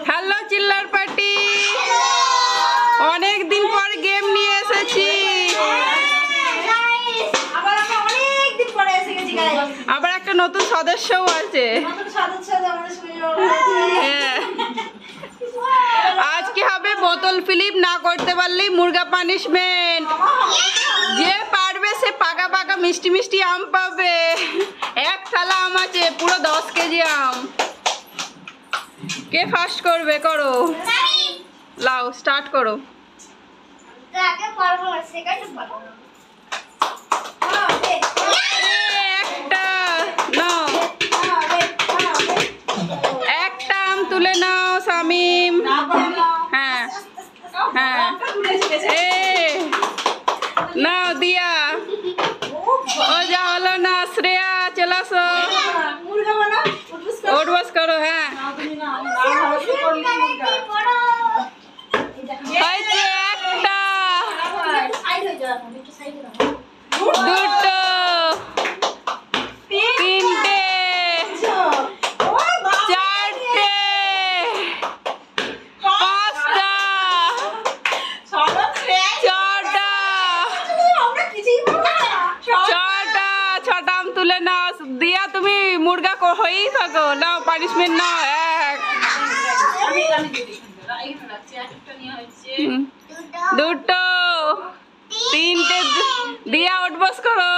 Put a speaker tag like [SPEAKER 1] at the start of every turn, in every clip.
[SPEAKER 1] Hello চিল্লার party, অনেক দিন পর গেম নিয়ে এসেছি। আবার একটা নতুন সদস্যও আছে। আজকে হবে বোতল ফিলিপ, না করতে পারলেই মুরগা পানিশমেন্ট। যে পারবে সে পাকা পাকা মিষ্টি মিষ্টি আম পাবে। এক থালা আম আছে, পুরো 10 কেজি আম। কে ফার্স্ট করবে? করো, লাও স্টার্ট করো। একটা নাও, একটা আম তুলে নাও শামিম। হ্যাঁ হ্যাঁ, নাও দিয়া। ও যা হলো না, শ্রেয়া চলে আসো, উঠবস করো। হ্যাঁ হয়েছে, একটা, দুটো, তিনটে, চারটে, পাঁচটা, ছটা আম তুলে নাও। দিয়া তুমি মুরগা হয়েই থাকো, নাও পানিশমেন্ট নাও। এক, দুটো, তিনটে, দিয়া উঠবস করো।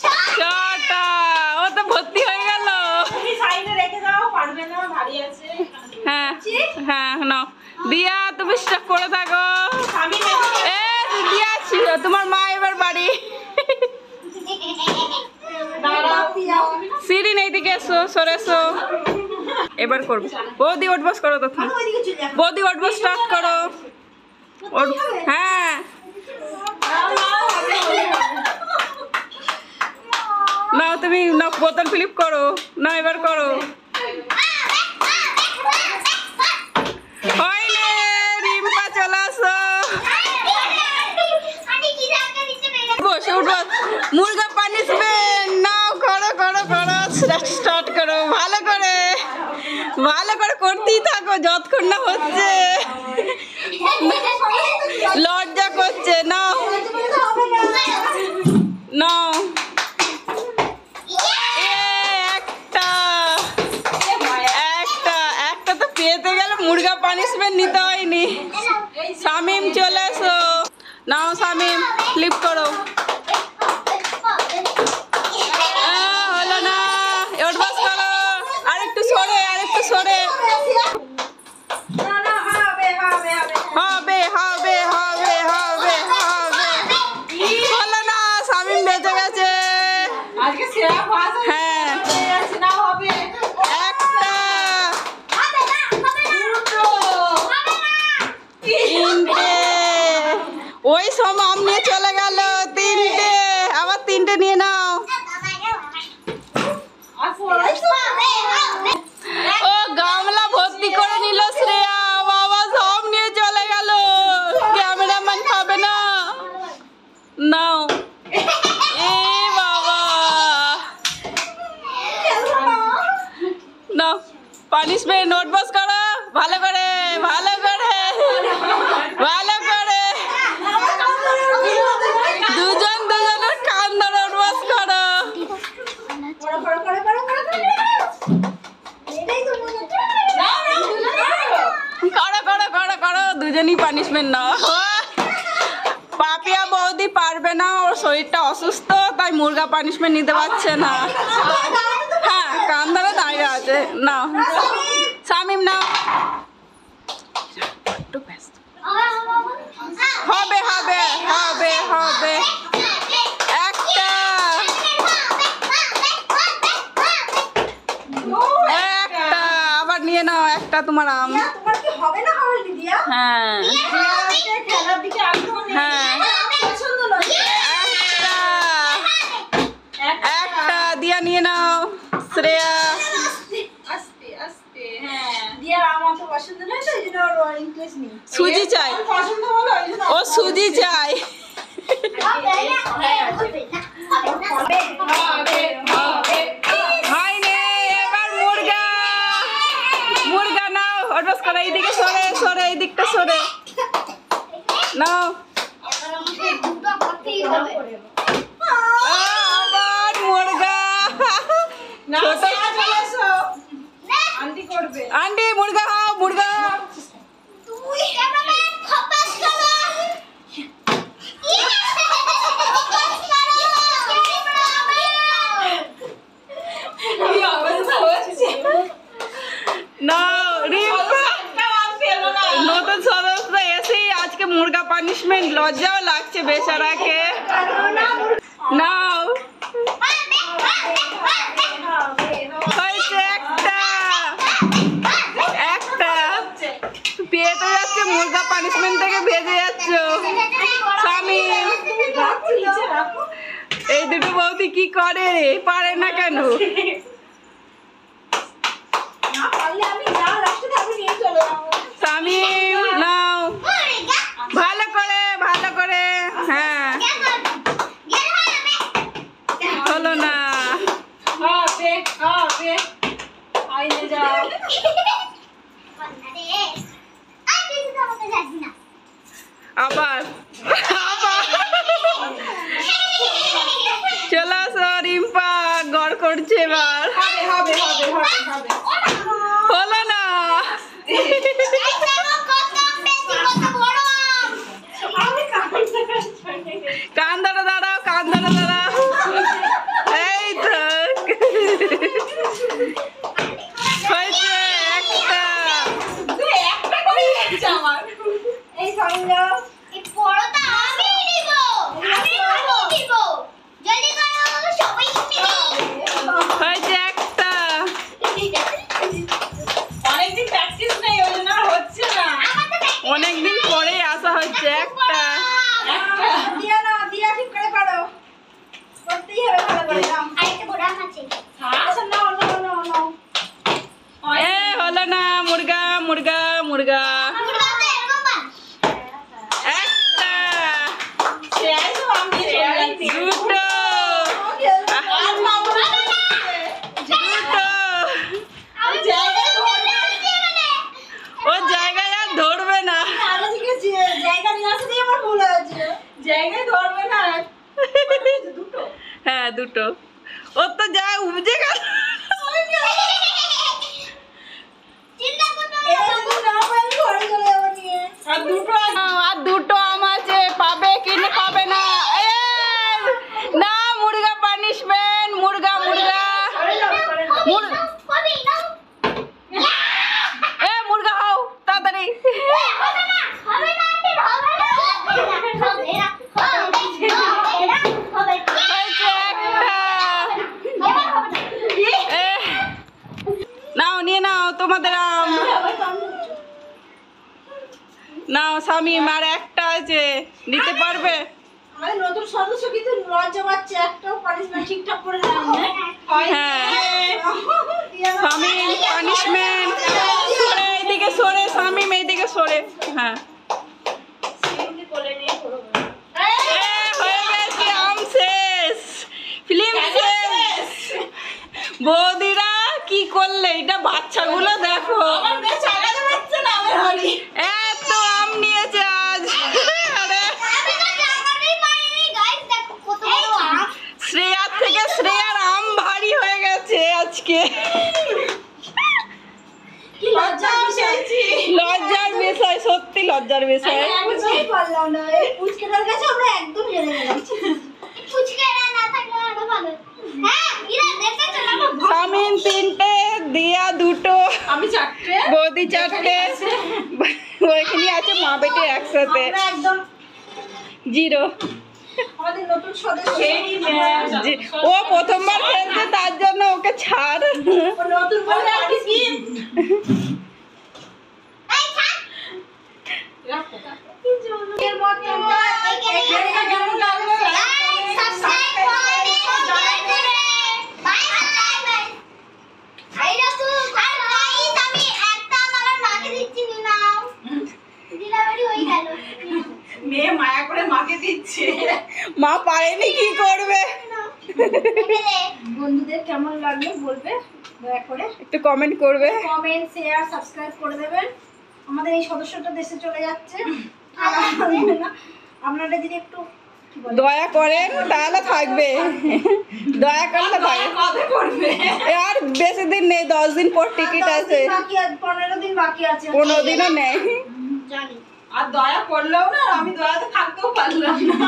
[SPEAKER 1] ছটা, ও তো ভর্তি হয়ে গেল। হ্যাঁ হ্যাঁ নাও, দিয়া তুমি স্টপ করে থাকো। এ দিয়া ছিল তোমার মা এবার বাড়ি। সিঁড়ি নেই, দিকে এসো, সরে এসো। এবার করবো। বৌদি উঠবস করো তখন। বৌদি উঠবস স্টার্ট করো। হ্যাঁ নাও, তুমি না বোতল ফিলিপ করো না, এবার করো। হয়নি, রিম্পা চলে আসো। বসে উঠবো, মুরগা পানিশমেন্ট নাও। করো করো করো, স্টার্ট করো। ভালো করে ভালো করে করতেই থাকো যতক্ষণ না হচ্ছে। লজ্জা করছে, নাও নাও। একটা একটা একটা তো পেতে গেল, মুরগা পানিশমেন্ট নিতে হয়নি। শামিম চলে এসো, নাও শামিম ফ্লিপ করো। হলো না, উঠবস করো। আরেকটু সরে, আরেকটু সরে। হবে হবে হবে হবে হবে। হলো না, শামিম বেঁচে গেছে। হ্যাঁ, একটা, তিনটে, ওই সময় আম নিয়ে চলে গেল। তিনটে, আবার তিনটে নিয়ে নাও। ও গামলা ভর্তি করে নিল শ্রেয়া, বাবা সব নিয়ে চলে গেল। ক্যামেরাম্যান পাবে না, নাও। এ বাবা, নাও পানিশমেন্ট। নোটবস করো ভালো করে, ভালো করে, ভালো করে। দুজন দুজনের কান ধরে নোটবস করো। করো করো করো করো, দুজনই পানিশমেন্ট নাও। পাপিয়া বৌদি পারবে না, ওর শরীরটা অসুস্থ, তাই মুরগা পানিশমেন্ট নিতে পারছে না। হ্যাঁ, কান ধরে দাঁড়িয়ে আছে। নাও শামিম নাও। হবে হবে হবে হবে। একটা, একটা, আবার নিয়ে নাও একটা তোমার আম। হ্যাঁ হ্যাঁ, একটা দিয়া নিয়ে নাও। শ্রেয়া সুজি চাই, ও সুজি চাই। হয়নি, এবার সরে এইদিকে, সরে সরে এই দিকটা সরে নাও। আবার মুরগা। আন্টি মুরগা হাও, মুরগা। নতুন সদস্য এসেই আজকে মুরগা পানিশমেন্ট, লজ্জাও লাগছে বেচারাকে। নাও হয়েছে একটা, একটা পেয়ে তো যাচ্ছে, মুরগা পানিশমেন্ট থেকে ভেজে যাচ্ছ স্বামী। এই দুটো বৌদি কি করে রে, পারে না কেন? স্বামী নাও ভালো করে, ভালো করে। হ্যাঁ হলো না। আবার চলে আসো, রিম্পা গড় করছে এবার। হলো না। কান ধরে দাঁড়াও, কান ধরে দাঁড়াও। এই তো হয়েছে একটা। হয়েছে একটা। অনেকদিন পরে আসা হচ্ছে একটা। হলো না। মুরগা মুরগা মুরগা একটা, দুটো, ও জায়গায় আর ধরবে না। হ্যাঁ দুটো, ও তো যা উপজে গেল। আর দুটো আম আছে, পাবে কি না পাবে না। না মুরগা পানিশমেন্ট, মুরগা মুরগা মুরগা হও তাড়াতাড়ি। নাও নিয়ে নাও তোমাদের আম। নাও স্বামী, আর একটা আছে, নিতে পারবে?
[SPEAKER 2] আমাদের নতুন সদস্য কিন্তু লজ্জা পাচ্ছে, একটাও পানিশমেন্ট ঠিকঠাক করে দেয় না।
[SPEAKER 1] হ্যাঁ স্বামী পানিশমেন্ট। সরে এইদিকে সরে, স্বামী এইদিকে সরে। হ্যাঁ হয়ে গেছে, আম শেষ, ফিল্ম শেষ। বৌদিরা কি করলে, এটা বাচ্চাগুলো দেখো এত আম নিয়েছে আজ। শ্রেয়ার থেকে শ্রেয়ার আম ভারী হয়ে গেছে আজকে। লজ্জার বিষয়, সত্যি লজ্জার বিষয়। স্বামীন তিনটে, দিয়া দুটো,
[SPEAKER 2] আমি চারটে,
[SPEAKER 1] বৌদি চারটে, ওইখানে আছে মা বেটে একসাথে। জিরো।
[SPEAKER 2] আমাদের নতুন সদস্য
[SPEAKER 1] ও প্রথমবার খেলছে, তার জন্য ওকে ছাড়।
[SPEAKER 2] নতুন বলে আর কি এর মধ্যে কেমন লাগলো? মেয়ে মায়া করে মাকে দিচ্ছে,
[SPEAKER 1] মা পারেনি কি করবে।
[SPEAKER 2] বন্ধুদের কেমন লাগলো বলবে, দয়া করে
[SPEAKER 1] একটু কমেন্ট করবে।
[SPEAKER 2] কমেন্ট শেয়ার সাবস্ক্রাইব করে দেবেন। আমাদের এই সদস্যটা দেশে চলে যাচ্ছে। আপনারা যদি একটু কি বলে
[SPEAKER 1] দয়া করেন তাহলে থাকবে, দয়া করলে থাকবে।
[SPEAKER 3] কবে করবে?
[SPEAKER 1] আর বেশি দিন নেই, 10 দিন পর টিকিট আছে,
[SPEAKER 2] 15 দিন বাকি আছে।
[SPEAKER 1] 15 দিনও নেই।
[SPEAKER 2] জানি।
[SPEAKER 3] আর দয়া করলেও না, আমি দয়াতে থাকতেও পারলাম না।